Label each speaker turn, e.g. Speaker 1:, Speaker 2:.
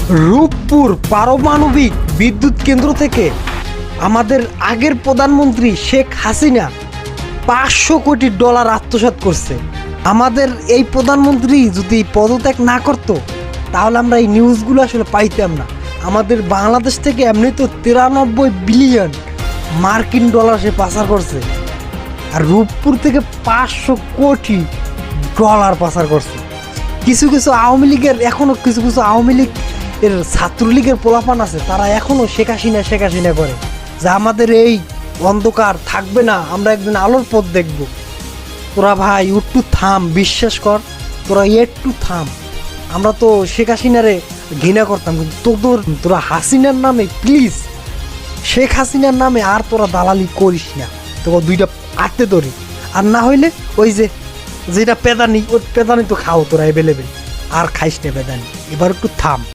Speaker 1: রূপপুর পারমাণবিক বিদ্যুৎ কেন্দ্র থেকে আমাদের আগের প্রধানমন্ত্রী শেখ হাসিনা $500 কোটি আত্মসাৎ করছে। আমাদের এই প্রধানমন্ত্রী যদি পদত্যাগ না করতো তাহলে আমরা এই নিউজগুলো আসলে পাইতাম না। আমাদের বাংলাদেশ থেকে এমনি তো 93 বিলিয়ন মার্কিন ডলার সে পাচার করছে, আর রূপপুর থেকে $500 কোটি পাচার করছে। কিছু কিছু আওয়ামী লীগের এখনও কিছু কিছু আওয়ামী লীগ এর ছাত্রলীগের পোলাপান আছে, তারা এখনও শেখ হাসিনা করে যে আমাদের এই অন্ধকার থাকবে না, আমরা একদিন আলোর পথ দেখব। তোরা ভাই একটু থাম, বিশ্বাস কর, তোরা একটু থাম। আমরা তো শেখ হাসিনারে ঘৃণা করতাম, কিন্তু তোরা হাসিনার নামে প্লিজ, শেখ হাসিনার নামে আর তোরা দালালি করিস না। তোকে দুইটা আটতে ধরি, আর না হইলে ওই যে যেটা পেদানি, ওই পেদানি তো খাও তোরা অ্যাভেলেবেল, আর খাইস না পেদানি। এবার একটু থাম।